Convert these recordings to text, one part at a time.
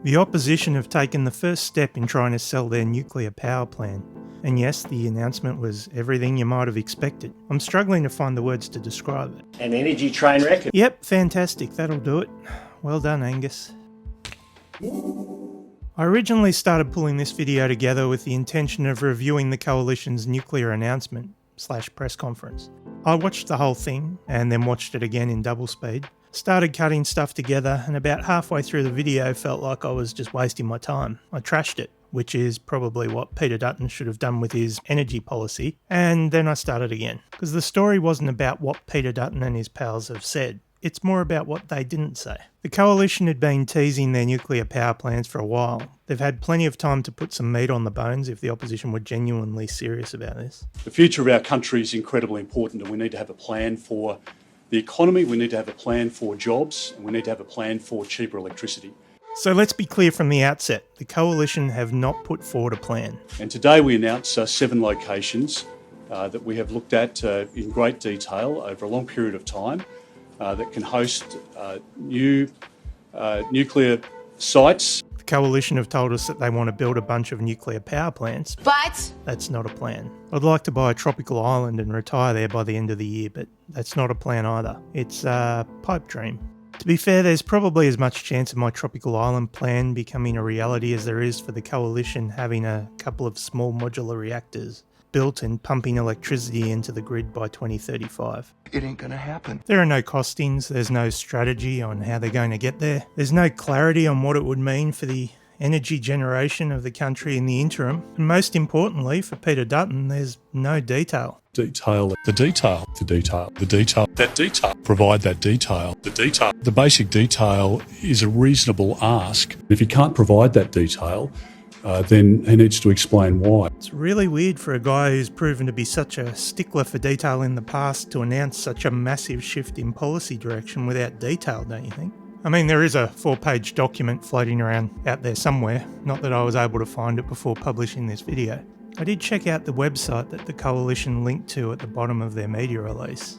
The opposition have taken the first step in trying to sell their nuclear power plan. And yes, the announcement was everything you might have expected. I'm struggling to find the words to describe it. An energy train wreck. Yep, fantastic, that'll do it. Well done, Angus. I originally started pulling this video together with the intention of reviewing the Coalition's nuclear announcement / press conference. I watched the whole thing and then watched it again in double speed. Started cutting stuff together, and about halfway through the video felt like I was just wasting my time. I trashed it, which is probably what Peter Dutton should have done with his energy policy, and then I started again. Because the story wasn't about what Peter Dutton and his pals have said, it's more about what they didn't say. The Coalition had been teasing their nuclear power plans for a while. They've had plenty of time to put some meat on the bones if the opposition were genuinely serious about this. The future of our country is incredibly important, and we need to have a plan for the economy, we need to have a plan for jobs, and we need to have a plan for cheaper electricity. So let's be clear from the outset, the Coalition have not put forward a plan. And today we announce 7 locations that we have looked at in great detail over a long period of time that can host new nuclear sites. The Coalition have told us that they want to build a bunch of nuclear power plants. But that's not a plan. I'd like to buy a tropical island and retire there by the end of the year, but that's not a plan either. It's a pipe dream. To be fair, there's probably as much chance of my tropical island plan becoming a reality as there is for the Coalition having a couple of small modular reactors built and pumping electricity into the grid by 2035. It ain't gonna happen. There are no costings, there's no strategy on how they're going to get there. There's no clarity on what it would mean for the energy generation of the country in the interim. And most importantly, for Peter Dutton, there's no detail. Detail, the detail, the detail, the detail, that detail, provide that detail, the detail. The basic detail is a reasonable ask. If he can't provide that detail, then he needs to explain why. It's really weird for a guy who's proven to be such a stickler for detail in the past to announce such a massive shift in policy direction without detail, don't you think? I mean, there is a 4-page document floating around out there somewhere, not that I was able to find it before publishing this video. I did check out the website that the Coalition linked to at the bottom of their media release.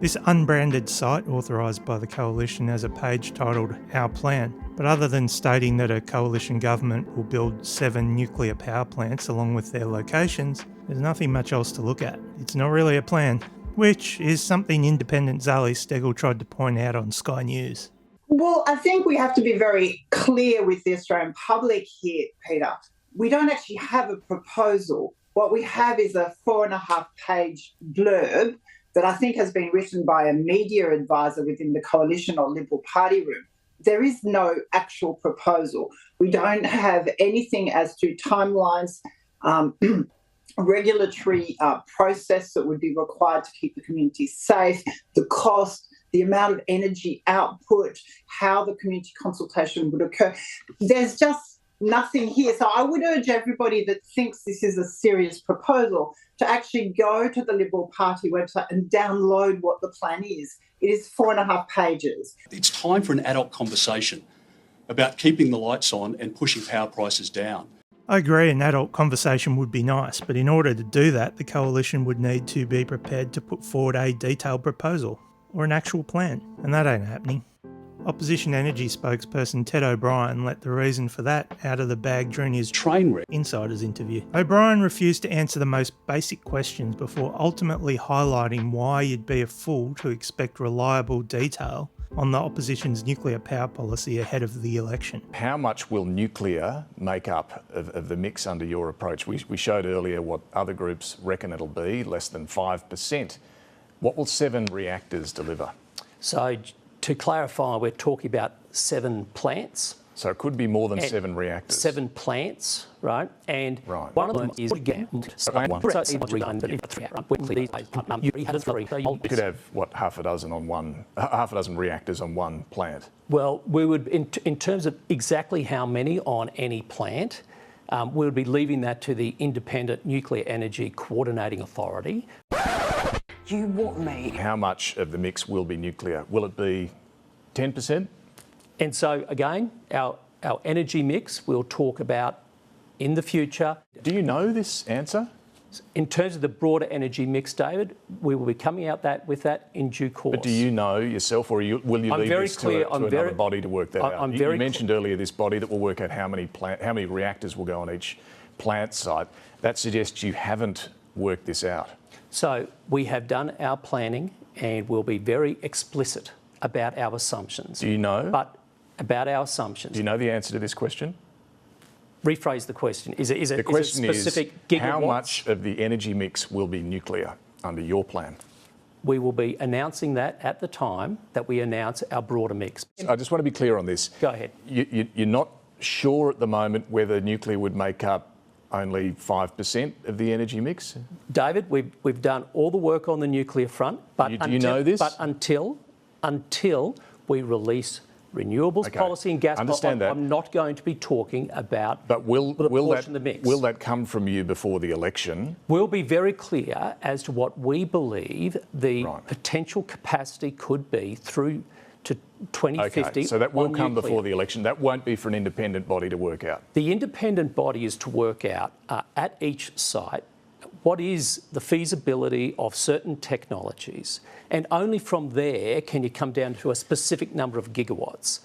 This unbranded site, authorised by the Coalition, has a page titled Our Plan, but other than stating that a Coalition government will build 7 nuclear power plants along with their locations, there's nothing much else to look at. It's not really a plan, which is something independent Zali Steggall tried to point out on Sky News. Well, I think we have to be very clear with the Australian public here, Peter. We don't actually have a proposal. What we have is a 4.5-page blurb that I think has been written by a media advisor within the Coalition or Liberal Party room. There is no actual proposal. We don't have anything as to timelines, regulatory process that would be required to keep the community safe, the cost, the amount of energy output, how the community consultation would occur. There's just nothing here. So I would urge everybody that thinks this is a serious proposal to actually go to the Liberal Party website and download what the plan is. It is 4.5 pages. It's time for an adult conversation about keeping the lights on and pushing power prices down. I agree an adult conversation would be nice, but in order to do that, the Coalition would need to be prepared to put forward a detailed proposal or an actual plan, and that ain't happening. Opposition Energy spokesperson Ted O'Brien let the reason for that out of the bag during his train wreck Insiders interview. O'Brien refused to answer the most basic questions before ultimately highlighting why you'd be a fool to expect reliable detail on the opposition's nuclear power policy ahead of the election. How much will nuclear make up of the mix under your approach? We showed earlier what other groups reckon it'll be, less than 5%. What will 7 reactors deliver? So, to clarify, we're talking about 7 plants. So it could be more than 7 reactors. 7 plants, right? And one of them is You could have, what, half a dozen reactors on one plant? Well, we would, in terms of exactly how many on any plant, we would be leaving that to the Independent Nuclear Energy Coordinating Authority. you want me. How much of the mix will be nuclear? Will it be 10%? And so, again, our energy mix we'll talk about in the future. Do you know this answer? In terms of the broader energy mix, David, we will be coming out with that in due course. But do you know yourself, or will you leave this to another body to work that out? You mentioned earlier this body that will work out how many reactors will go on each plant site. That suggests you haven't worked this out. So we have done our planning and we'll be very explicit about our assumptions. Do you know? But about our assumptions. Do you know the answer to this question? Rephrase the question. Is it the question specific is, gigawatts? how much of the energy mix will be nuclear under your plan? We will be announcing that at the time that we announce our broader mix. I just want to be clear on this. Go ahead. You're not sure at the moment whether nuclear would make up only 5% of the energy mix? David, we've done all the work on the nuclear front, but do you know this? But until we release renewables policy and gas policy, I'm not going to be talking about the portion of the mix. Will that come from you before the election? We'll be very clear as to what we believe the potential capacity could be through to 2050. Okay, so that will come before the election. That won't be for an independent body to work out. The independent body is to work out at each site what is the feasibility of certain technologies, and only from there can you come down to a specific number of gigawatts.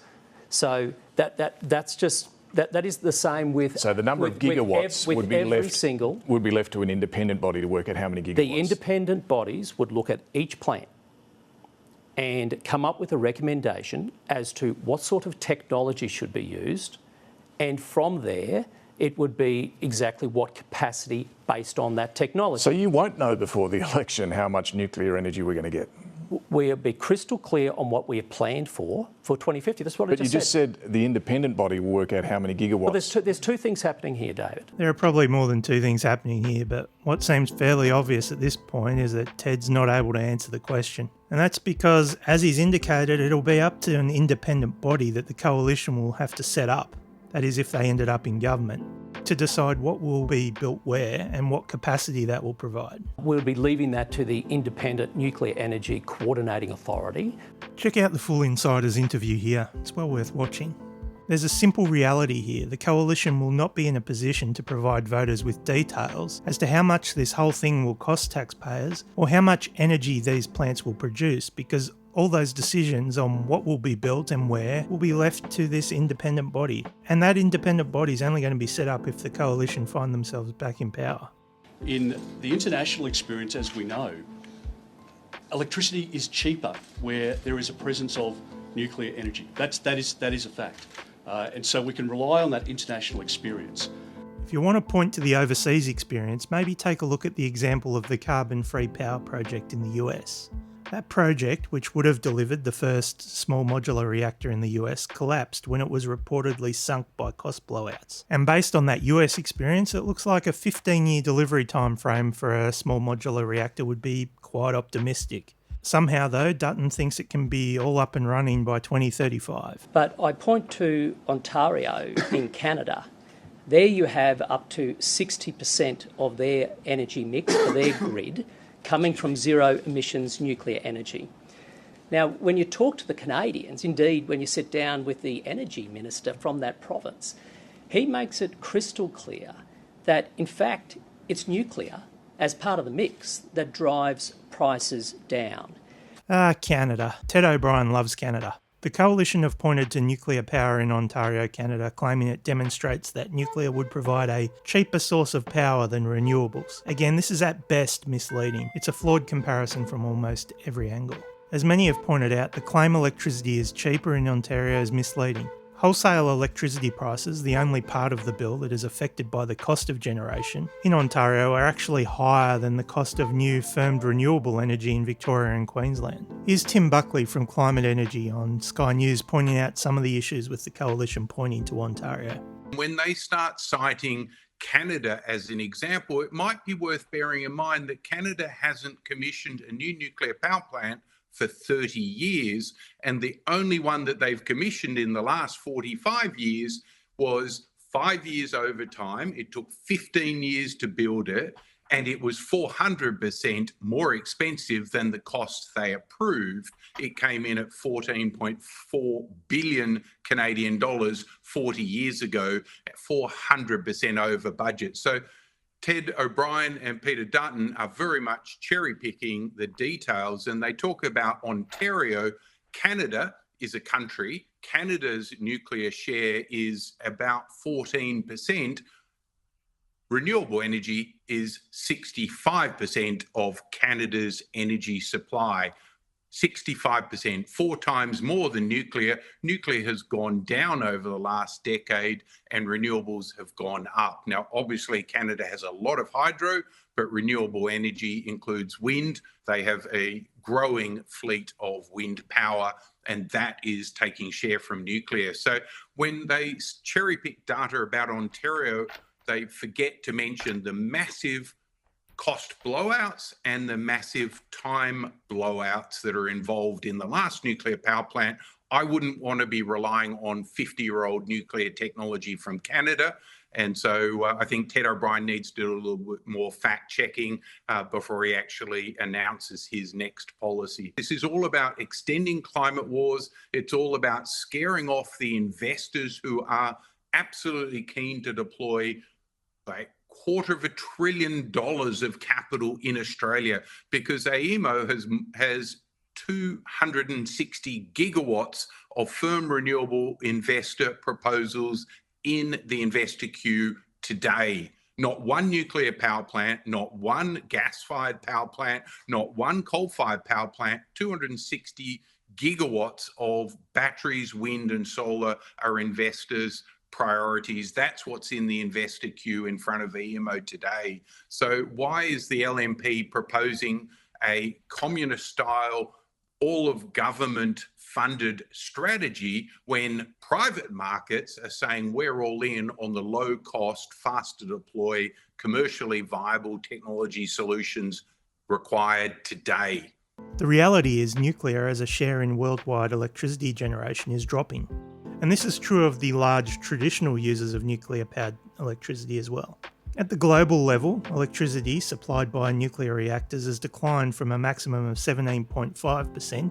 So that's just that is the same with. So the number of gigawatts would be left to an independent body to work out how many gigawatts. The independent bodies would look at each plant and come up with a recommendation as to what sort of technology should be used, and from there it would be exactly what capacity based on that technology. So you won't know before the election how much nuclear energy we're going to get? We'll be crystal clear on what we have planned for 2050. That's what I just said. But you just said the independent body will work out how many gigawatts. Well, there's two things happening here, David. There are probably more than two things happening here, but what seems fairly obvious at this point is that Ted's not able to answer the question. And that's because, as he's indicated, it'll be up to an independent body that the coalition will have to set up. That is, if they ended up in government, to decide what will be built where and what capacity that will provide. We'll be leaving that to the Independent Nuclear Energy Coordinating Authority. Check out the full Insiders interview here. It's well worth watching. There's a simple reality here. The coalition will not be in a position to provide voters with details as to how much this whole thing will cost taxpayers or how much energy these plants will produce, because all those decisions on what will be built and where will be left to this independent body. And that independent body is only going to be set up if the coalition find themselves back in power. In the international experience, as we know, electricity is cheaper where there is a presence of nuclear energy. That is a fact. And so we can rely on that international experience. If you want to point to the overseas experience, maybe take a look at the example of the carbon-free power project in the US. That project, which would have delivered the first small modular reactor in the US, collapsed when it was reportedly sunk by cost blowouts. And based on that US experience, it looks like a 15-year delivery time frame for a small modular reactor would be quite optimistic. Somehow, though, Dutton thinks it can be all up and running by 2035. But I point to Ontario in Canada. There you have up to 60% of their energy mix for their grid coming from zero emissions nuclear energy. Now, when you talk to the Canadians, indeed, when you sit down with the energy minister from that province, he makes it crystal clear that, in fact, it's nuclear as part of the mix that drives prices down. Canada. Ted O'Brien loves Canada. The coalition have pointed to nuclear power in Ontario, Canada, claiming it demonstrates that nuclear would provide a cheaper source of power than renewables. Again, this is at best misleading. It's a flawed comparison from almost every angle. As many have pointed out, the claim electricity is cheaper in Ontario is misleading. Wholesale electricity prices, the only part of the bill that is affected by the cost of generation, in Ontario are actually higher than the cost of new firmed renewable energy in Victoria and Queensland. Here's Tim Buckley from Climate Energy on Sky News pointing out some of the issues with the coalition pointing to Ontario. When they start citing Canada as an example, it might be worth bearing in mind that Canada hasn't commissioned a new nuclear power plant for 30 years, and the only one that they've commissioned in the last 45 years was 5 years over time. It took 15 years to build it, and it was 400% more expensive than the cost they approved. It came in at 14.4 billion Canadian dollars 40 years ago, at 400% over budget. So Ted O'Brien and Peter Dutton are very much cherry picking the details, and they talk about Ontario. Canada is a country. Canada's nuclear share is about 14%. Renewable energy is 65% of Canada's energy supply. 65%, 4 times more than nuclear. Nuclear has gone down over the last decade and renewables have gone up. Now, obviously, Canada has a lot of hydro, but renewable energy includes wind. They have a growing fleet of wind power, and that is taking share from nuclear. So when they cherry pick data about Ontario, they forget to mention the massive cost blowouts and the massive time blowouts that are involved in the last nuclear power plant. I wouldn't want to be relying on 50-year-old nuclear technology from Canada. And so I think Ted O'Brien needs to do a little bit more fact checking before he actually announces his next policy. This is all about extending climate wars. It's all about scaring off the investors who are absolutely keen to deploy $250 billion of capital in Australia, because AEMO has 260 gigawatts of firm renewable investor proposals in the investor queue today. Not one nuclear power plant, not one gas-fired power plant, not one coal-fired power plant. 260 gigawatts of batteries, wind and solar are investors' priorities. That's what's in the investor queue in front of AEMO today. So why is the LNP proposing a communist-style, all-of-government funded strategy when private markets are saying we're all in on the low-cost, fast-to-deploy, commercially viable technology solutions required today? The reality is nuclear as a share in worldwide electricity generation is dropping. And this is true of the large traditional users of nuclear-powered electricity as well. At the global level, electricity supplied by nuclear reactors has declined from a maximum of 17.5%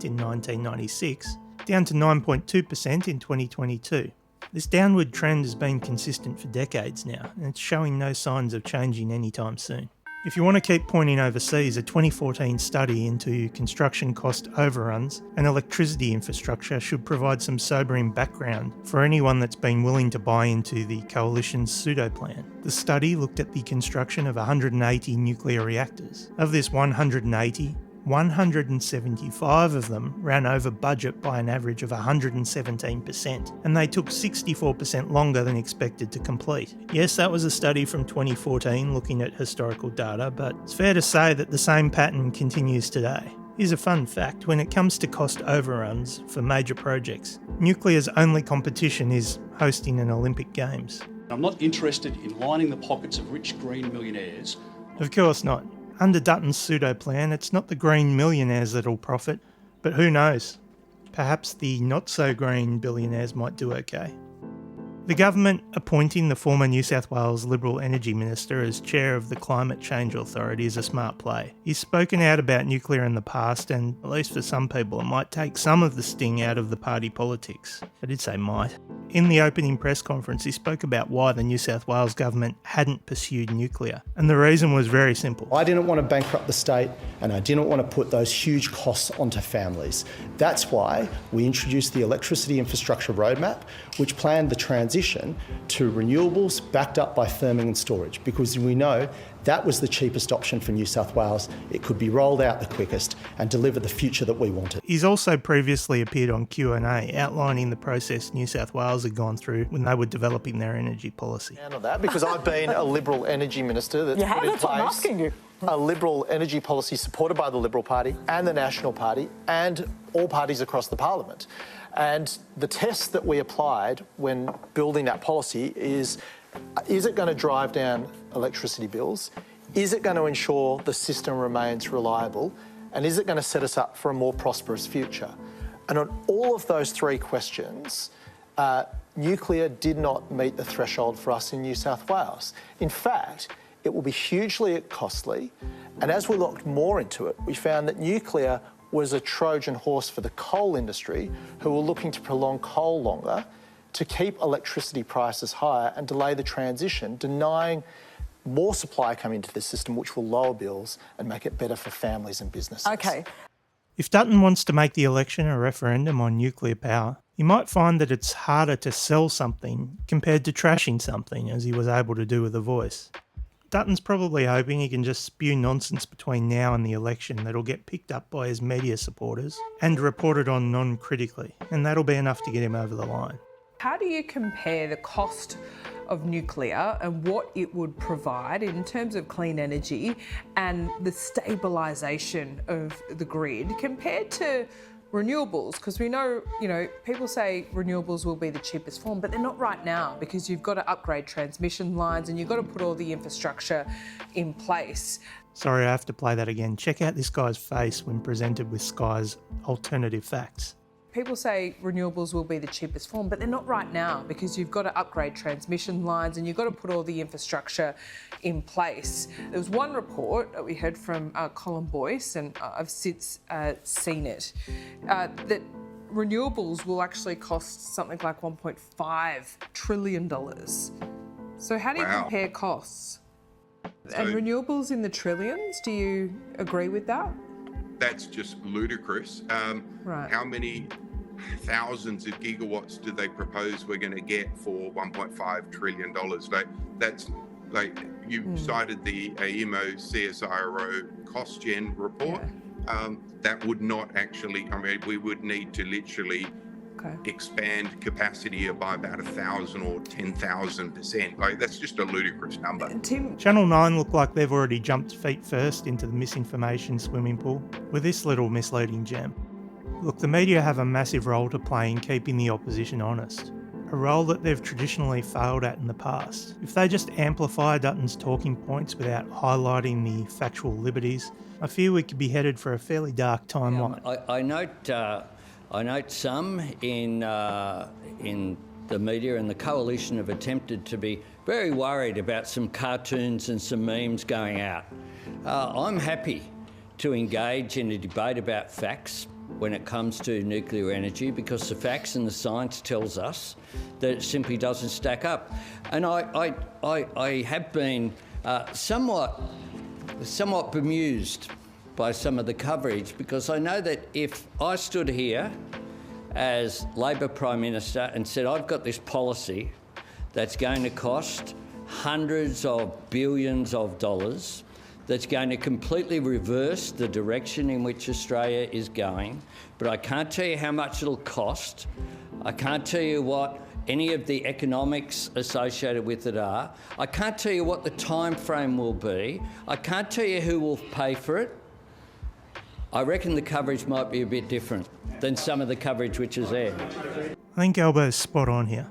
in 1996 down to 9.2% in 2022. This downward trend has been consistent for decades now, and it's showing no signs of changing anytime soon. If you want to keep pointing overseas, a 2014 study into construction cost overruns and electricity infrastructure should provide some sobering background for anyone that's been willing to buy into the coalition's pseudo-plan. The study looked at the construction of 180 nuclear reactors. Of this 180, 175 of them ran over budget by an average of 117%, and they took 64% longer than expected to complete. Yes, that was a study from 2014 looking at historical data, but it's fair to say that the same pattern continues today. Here's a fun fact: when it comes to cost overruns for major projects, nuclear's only competition is hosting an Olympic Games. I'm not interested in lining the pockets of rich green millionaires. Of course not. Under Dutton's pseudo-plan, it's not the green millionaires that'll profit, but who knows? Perhaps the not-so-green billionaires might do okay. The government appointing the former New South Wales Liberal Energy Minister as chair of the Climate Change Authority is a smart play. He's spoken out about nuclear in the past, and at least for some people it might take some of the sting out of the party politics. I did say might. In the opening press conference, he spoke about why the New South Wales government hadn't pursued nuclear, and the reason was very simple. I didn't want to bankrupt the state, and I didn't want to put those huge costs onto families. That's why we introduced the Electricity Infrastructure Roadmap, which planned the transition to renewables backed up by firming and storage, because we know that was the cheapest option for New South Wales. It could be rolled out the quickest and deliver the future that we wanted. He's also previously appeared on Q&A outlining the process New South Wales had gone through when they were developing their energy policy. And on that, because I've been a Liberal energy minister that's put in place a Liberal energy policy supported by the Liberal Party and the National Party and all parties across the Parliament. And the test that we applied when building that policy is it going to drive down electricity bills? Is it going to ensure the system remains reliable? And is it going to set us up for a more prosperous future? And on all of those three questions, nuclear did not meet the threshold for us in New South Wales. In fact, it will be hugely costly. And as we looked more into it, we found that nuclear was a Trojan horse for the coal industry, who were looking to prolong coal longer to keep electricity prices higher and delay the transition, denying more supply coming into the system, which will lower bills and make it better for families and businesses. Okay. If Dutton wants to make the election a referendum on nuclear power, he might find that it's harder to sell something compared to trashing something, as he was able to do with The Voice. Dutton's probably hoping he can just spew nonsense between now and the election that'll get picked up by his media supporters and reported on non-critically, and that'll be enough to get him over the line. How do you compare the cost of nuclear and what it would provide in terms of clean energy and the stabilisation of the grid compared to renewables? Because we know, people say renewables will be the cheapest form, but they're not right now because you've got to upgrade transmission lines and you've got to put all the infrastructure in place. Sorry, I have to play that again. Check out this guy's face when presented with Sky's alternative facts. People say renewables will be the cheapest form, but they're not right now because you've got to upgrade transmission lines and you've got to put all the infrastructure in place. There was one report that we heard from Colin Boyce, and I've since seen it, that renewables will actually cost something like $1.5 trillion. So how do you compare costs? And renewables in the trillions, do you agree with that? That's just ludicrous. Right. How many thousands of gigawatts do they propose we're going to get for $1.5 trillion? That's like you cited the AEMO CSIRO cost gen report. Yeah. That would not actually, we would need to literally expand capacity by about 1,000 or 10,000%. That's just a ludicrous number. Tim, Channel 9 look like they've already jumped feet first into the misinformation swimming pool with this little misleading gem. Look, the media have a massive role to play in keeping the opposition honest, a role that they've traditionally failed at in the past. If they just amplify Dutton's talking points without highlighting the factual liberties, I fear we could be headed for a fairly dark timeline. I note some in the media and the coalition have attempted to be very worried about some cartoons and some memes going out. I'm happy to engage in a debate about facts when it comes to nuclear energy because the facts and the science tells us that it simply doesn't stack up. And I have been somewhat bemused by some of the coverage because I know that if I stood here as Labor Prime Minister and said I've got this policy that's going to cost hundreds of billions of dollars, that's going to completely reverse the direction in which Australia is going, but I can't tell you how much it'll cost. I can't tell you what any of the economics associated with it are. I can't tell you what the time frame will be. I can't tell you who will pay for it. I reckon the coverage might be a bit different than some of the coverage which is there. I think Albo's spot on here.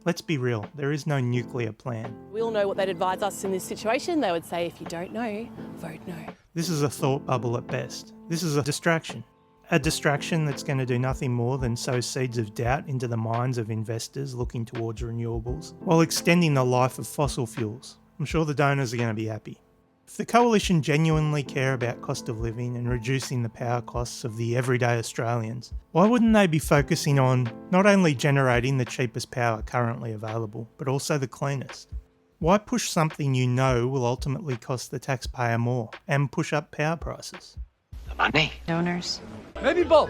Let's be real, there is no nuclear plan. We all know what they'd advise us in this situation. They would say, if you don't know, vote no. This is a thought bubble at best. This is a distraction. A distraction that's going to do nothing more than sow seeds of doubt into the minds of investors looking towards renewables, while extending the life of fossil fuels. I'm sure the donors are going to be happy. If the Coalition genuinely care about cost of living and reducing the power costs of the everyday Australians, why wouldn't they be focusing on not only generating the cheapest power currently available, but also the cleanest? Why push something you know will ultimately cost the taxpayer more and push up power prices? The money. Donors. Maybe both.